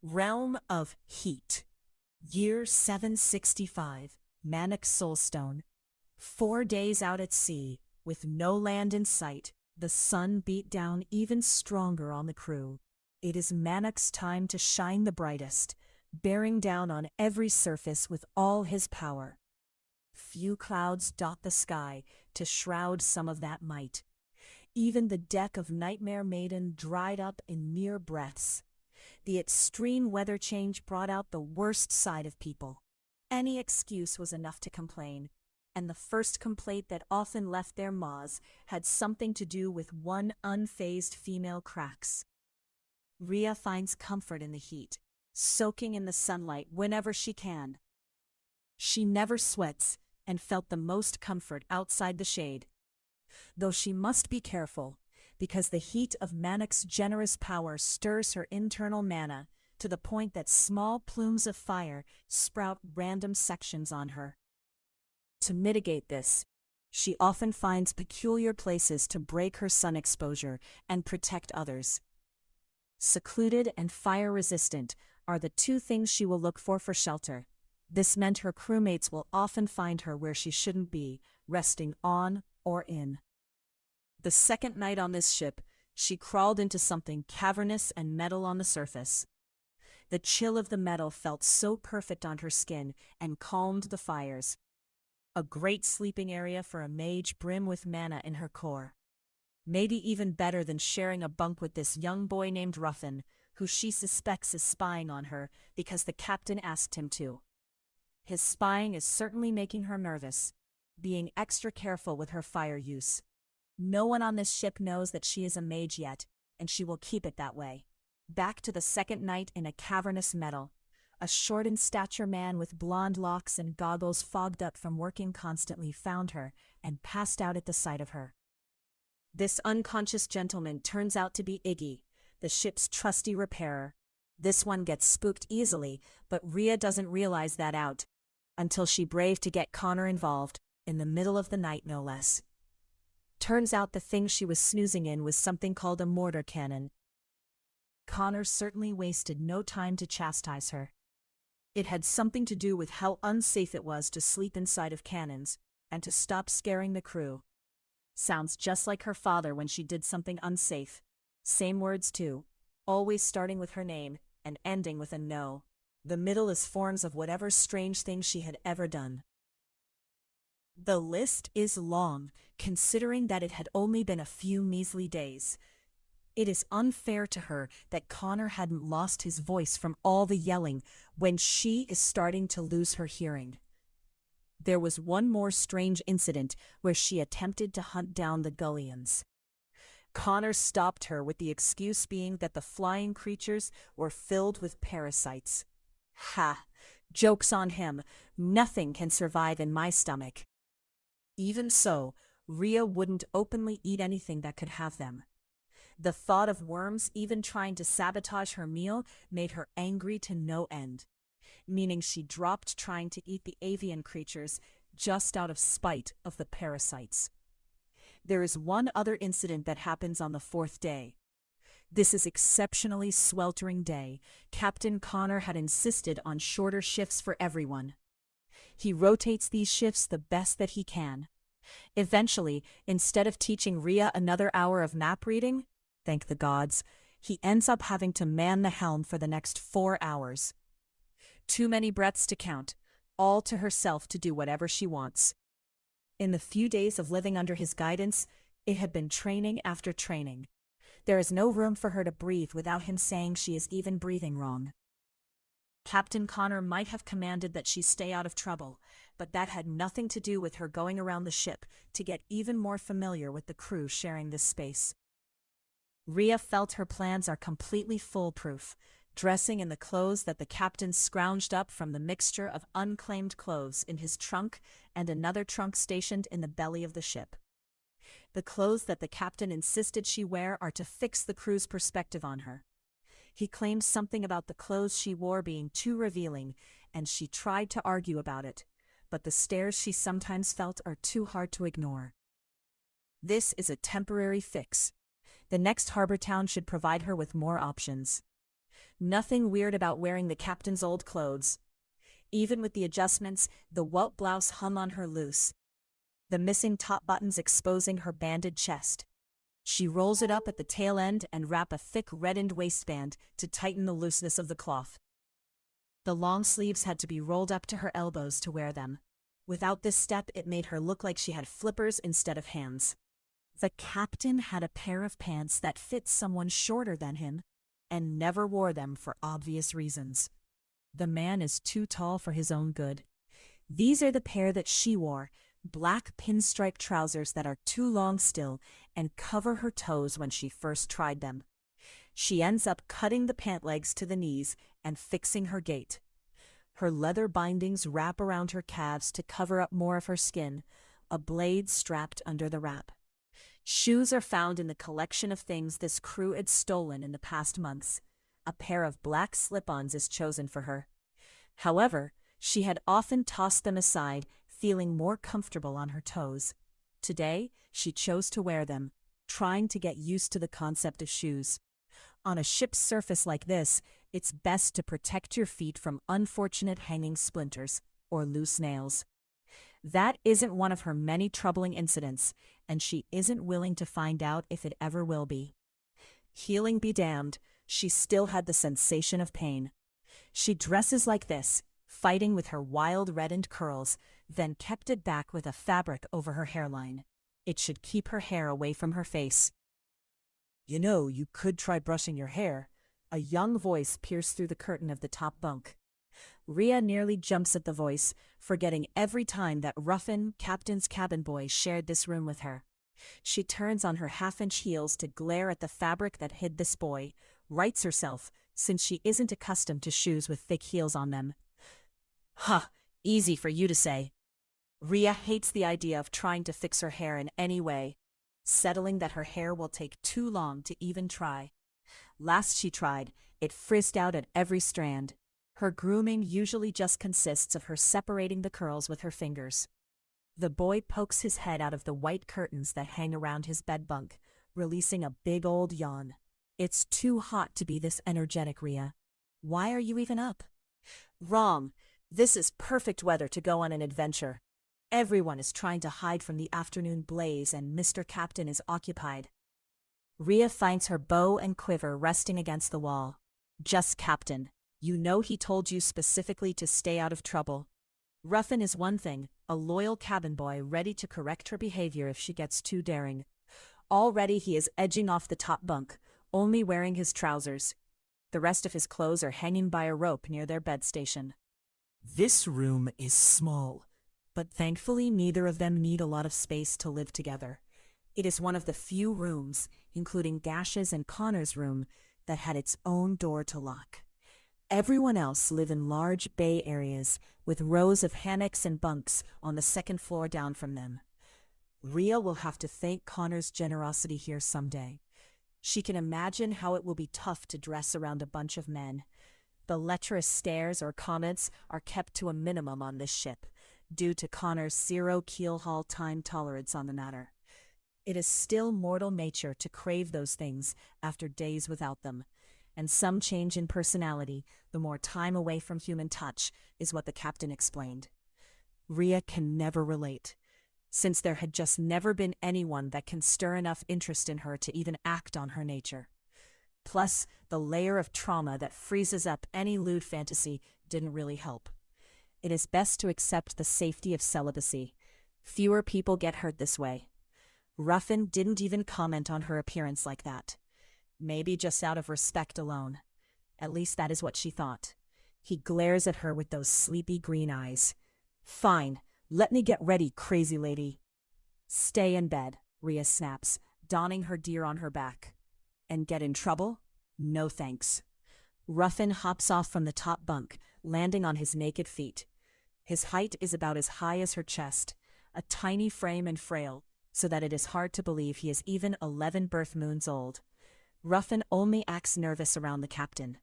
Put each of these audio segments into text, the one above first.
Realm of Heat. Year 765, Manic Soulstone. 4 days out at sea, with no land in sight, the sun beat down even stronger on the crew. It is Manic's time to shine the brightest, bearing down on every surface with all his power. Few clouds dot the sky to shroud some of that might. Even the deck of Nightmare Maiden dried up in mere breaths. The extreme weather change brought out the worst side of people. Any excuse was enough to complain, and the first complaint that often left their maws had something to do with one unfazed female Krax. Rhea finds comfort in the heat, soaking in the sunlight whenever she can. She never sweats and felt the most comfort outside the shade. Though she must be careful, because the heat of Manic's generous power stirs her internal mana to the point that small plumes of fire sprout random sections on her. To mitigate this, she often finds peculiar places to break her sun exposure and protect others. Secluded and fire-resistant are the two things she will look for shelter. This meant her crewmates will often find her where she shouldn't be, resting on or in. The second night on this ship, she crawled into something cavernous and metal on the surface. The chill of the metal felt so perfect on her skin and calmed the fires. A great sleeping area for a mage brim with mana in her core. Maybe even better than sharing a bunk with this young boy named Ruffin, who she suspects is spying on her because the captain asked him to. His spying is certainly making her nervous, being extra careful with her fire use. No one on this ship knows that she is a mage yet, and she will keep it that way. Back to the second night in a cavernous metal. A short in stature man with blonde locks and goggles fogged up from working constantly found her and passed out at the sight of her. This unconscious gentleman turns out to be Iggy, the ship's trusty repairer. This one gets spooked easily, but Rhea doesn't realize that out until she braved to get Connor involved, in the middle of the night no less. Turns out the thing she was snoozing in was something called a mortar cannon. Connor certainly wasted no time to chastise her. It had something to do with how unsafe it was to sleep inside of cannons, and to stop scaring the crew. Sounds just like her father when she did something unsafe. Same words too, always starting with her name and ending with a no. The middle is forms of whatever strange thing she had ever done. The list is long, considering that it had only been a few measly days. It is unfair to her that Connor hadn't lost his voice from all the yelling when she is starting to lose her hearing. There was one more strange incident where she attempted to hunt down the Gullions. Connor stopped her with the excuse being that the flying creatures were filled with parasites. Ha! Joke's on him. Nothing can survive in my stomach. Even so, Rhea wouldn't openly eat anything that could have them. The thought of worms even trying to sabotage her meal made her angry to no end, meaning she dropped trying to eat the avian creatures just out of spite of the parasites. There is one other incident that happens on the fourth day. This is exceptionally sweltering day. Captain Connor had insisted on shorter shifts for everyone. He rotates these shifts the best that he can. Eventually, instead of teaching Rhea another hour of map reading, thank the gods, he ends up having to man the helm for the next 4 hours. Too many breaths to count, all to herself to do whatever she wants. In the few days of living under his guidance, it had been training after training. There is no room for her to breathe without him saying she is even breathing wrong. Captain Connor might have commanded that she stay out of trouble, but that had nothing to do with her going around the ship to get even more familiar with the crew sharing this space. Rhea felt her plans are completely foolproof, dressing in the clothes that the captain scrounged up from the mixture of unclaimed clothes in his trunk and another trunk stationed in the belly of the ship. The clothes that the captain insisted she wear are to fix the crew's perspective on her. He claimed something about the clothes she wore being too revealing, and she tried to argue about it, but the stares she sometimes felt are too hard to ignore. This is a temporary fix. The next harbor town should provide her with more options. Nothing weird about wearing the captain's old clothes. Even with the adjustments, the white blouse hung on her loose, the missing top buttons exposing her banded chest. She rolls it up at the tail end and wrap a thick reddened waistband to tighten the looseness of the cloth. The long sleeves had to be rolled up to her elbows to wear them. Without this step, it made her look like she had flippers instead of hands. The captain had a pair of pants that fit someone shorter than him, and never wore them for obvious reasons. The man is too tall for his own good. These are the pair that she wore, black pinstripe trousers that are too long still and cover her toes when she first tried them. She ends up cutting the pant legs to the knees and fixing her gait. Her leather bindings wrap around her calves to cover up more of her skin, a blade strapped under the wrap. Shoes are found in the collection of things this crew had stolen in the past months. A pair of black slip-ons is chosen for her. However, she had often tossed them aside, feeling more comfortable on her toes. Today, she chose to wear them, trying to get used to the concept of shoes. On a ship's surface like this, it's best to protect your feet from unfortunate hanging splinters or loose nails. That isn't one of her many troubling incidents, and she isn't willing to find out if it ever will be. Healing be damned, she still had the sensation of pain. She dresses like this, fighting with her wild reddened curls, then kept it back with a fabric over her hairline. It should keep her hair away from her face. "You know, you could try brushing your hair." A young voice pierced through the curtain of the top bunk. Rhea nearly jumps at the voice, forgetting every time that Ruffin, Captain's cabin boy, shared this room with her. She turns on her half-inch heels to glare at the fabric that hid this boy, rights herself, since she isn't accustomed to shoes with thick heels on them. "Huh, easy for you to say." Rhea hates the idea of trying to fix her hair in any way, settling that her hair will take too long to even try. Last she tried, it frizzed out at every strand. Her grooming usually just consists of her separating the curls with her fingers. The boy pokes his head out of the white curtains that hang around his bed bunk, releasing a big old yawn. "It's too hot to be this energetic, Rhea. Why are you even up?" "Wrong. This is perfect weather to go on an adventure. Everyone is trying to hide from the afternoon blaze and Mr. Captain is occupied." Rhea finds her bow and quiver resting against the wall. "Just Captain. You know he told you specifically to stay out of trouble." Ruffin is one thing, a loyal cabin boy ready to correct her behavior if she gets too daring. Already he is edging off the top bunk, only wearing his trousers. The rest of his clothes are hanging by a rope near their bed station. This room is small, but thankfully neither of them need a lot of space to live together. It is one of the few rooms, including Gash's and Connor's room, that had its own door to lock. Everyone else live in large bay areas with rows of hammocks and bunks on the second floor down from them. Rhea will have to thank Connor's generosity here someday. She can imagine how it will be tough to dress around a bunch of men. The lecherous stares or comments are kept to a minimum on this ship, due to Connor's zero keelhaul time tolerance on the matter. It is still mortal nature to crave those things after days without them, and some change in personality, the more time away from human touch, is what the captain explained. Rhea can never relate, since there had just never been anyone that can stir enough interest in her to even act on her nature. Plus, the layer of trauma that freezes up any lewd fantasy didn't really help. It is best to accept the safety of celibacy. Fewer people get hurt this way. Ruffin didn't even comment on her appearance like that. Maybe just out of respect alone. At least that is what she thought. He glares at her with those sleepy green eyes. "Fine, let me get ready, crazy lady." "Stay in bed," Rhea snaps, donning her deer on her back. "And get in trouble? No thanks." Ruffin hops off from the top bunk, landing on his naked feet. His height is about as high as her chest, a tiny frame and frail, so that it is hard to believe he is even 11 birth moons old. Ruffin only acts nervous around the captain.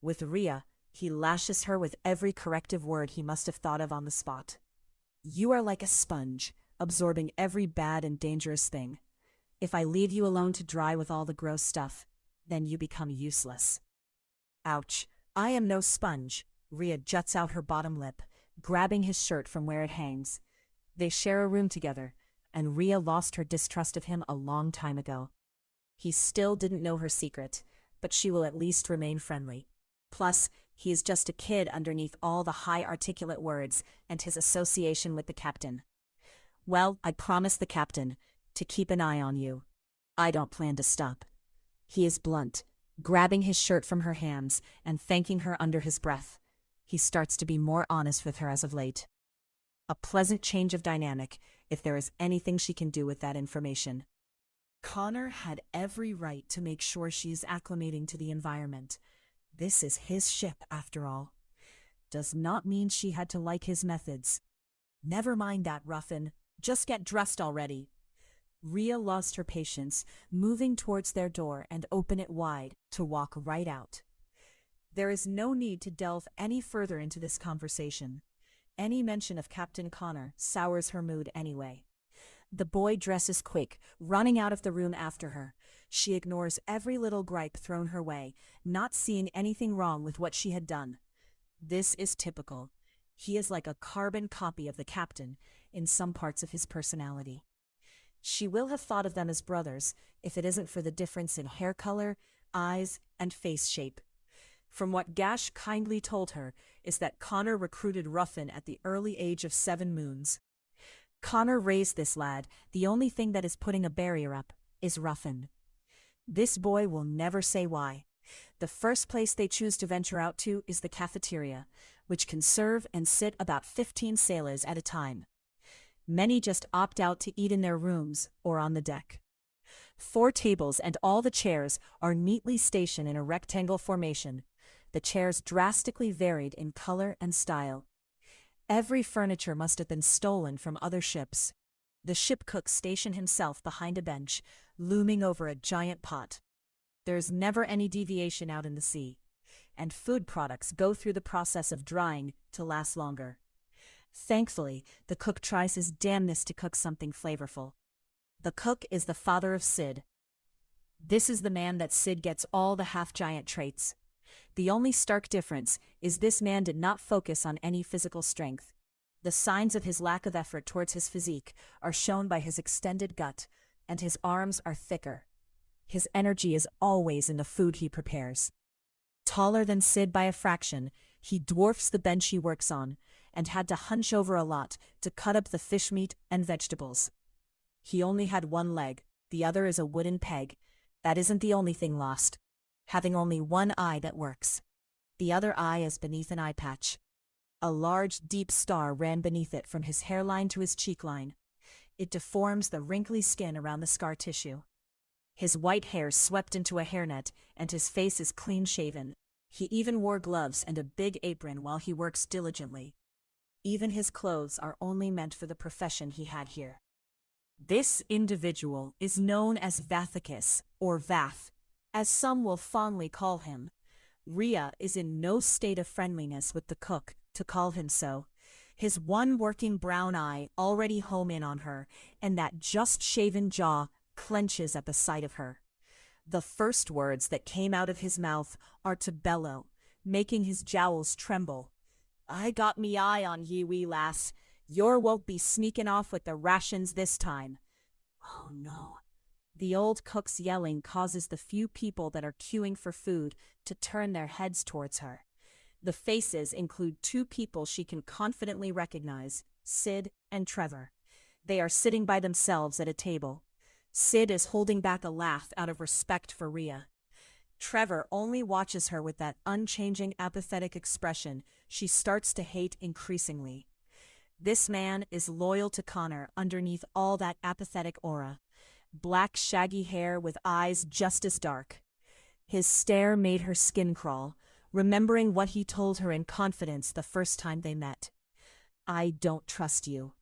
With Rhea, he lashes her with every corrective word he must have thought of on the spot. "You are like a sponge, absorbing every bad and dangerous thing. If I leave you alone to dry with all the gross stuff, then you become useless." Ouch, I am no sponge. Rhea juts out her bottom lip, grabbing his shirt from where it hangs. They share a room together, and Rhea lost her distrust of him a long time ago. He still didn't know her secret, but she will at least remain friendly. Plus, he is just a kid underneath all the high articulate words and his association with the captain. Well, I promised the captain to keep an eye on you. I don't plan to stop. He is blunt, grabbing his shirt from her hands and thanking her under his breath. He starts to be more honest with her as of late. A pleasant change of dynamic, if there is anything she can do with that information. Connor had every right to make sure she's acclimating to the environment. This is his ship, after all. Does not mean she had to like his methods. Never mind that, Ruffin. Just get dressed already. Rhea lost her patience, moving towards their door and open it wide to walk right out. There is no need to delve any further into this conversation. Any mention of Captain Connor sours her mood anyway. The boy dresses quick, running out of the room after her. She ignores every little gripe thrown her way, not seeing anything wrong with what she had done. This is typical. He is like a carbon copy of the captain in some parts of his personality. She will have thought of them as brothers if it isn't for the difference in hair color, eyes, and face shape. From what Gash kindly told her is that Connor recruited Ruffin at the early age of 7 moons. Connor raised this lad. The only thing that is putting a barrier up is Ruffin. This boy will never say why. The first place they choose to venture out to is the cafeteria, which can serve and sit about 15 sailors at a time. Many just opt out to eat in their rooms or on the deck. 4 tables and all the chairs are neatly stationed in a rectangle formation. The chairs drastically varied in color and style. Every furniture must have been stolen from other ships. The ship cook stationed himself behind a bench, looming over a giant pot. There's never any deviation out in the sea, and food products go through the process of drying to last longer. Thankfully, the cook tries his damnedest to cook something flavorful. The cook is the father of Sid. This is the man that Sid gets all the half-giant traits. The only stark difference is this man did not focus on any physical strength. The signs of his lack of effort towards his physique are shown by his extended gut, and his arms are thicker. His energy is always in the food he prepares. Taller than Sid by a fraction, he dwarfs the bench he works on, and had to hunch over a lot to cut up the fish meat and vegetables. He only had one leg, the other is a wooden peg. That isn't the only thing lost. Having only one eye that works. The other eye is beneath an eye patch. A large, deep star ran beneath it from his hairline to his cheekline. It deforms the wrinkly skin around the scar tissue. His white hair swept into a hairnet, and his face is clean-shaven. He even wore gloves and a big apron while he works diligently. Even his clothes are only meant for the profession he had here. This individual is known as Vathicus, or Vath, as some will fondly call him. Rhea is in no state of friendliness with the cook to call him so. His one working brown eye already home in on her, and that just-shaven jaw clenches at the sight of her. The first words that came out of his mouth are to bellow, making his jowls tremble. "I got me eye on ye, wee lass. Your won't be sneaking off with the rations this time." Oh no. The old cook's yelling causes the few people that are queuing for food to turn their heads towards her. The faces include 2 people she can confidently recognize, Sid and Trevor. They are sitting by themselves at a table. Sid is holding back a laugh out of respect for Rhea. Trevor only watches her with that unchanging apathetic expression she starts to hate increasingly. This man is loyal to Connor underneath all that apathetic aura. Black shaggy hair with eyes just as dark. His stare made her skin crawl, remembering what he told her in confidence the first time they met. "I don't trust you."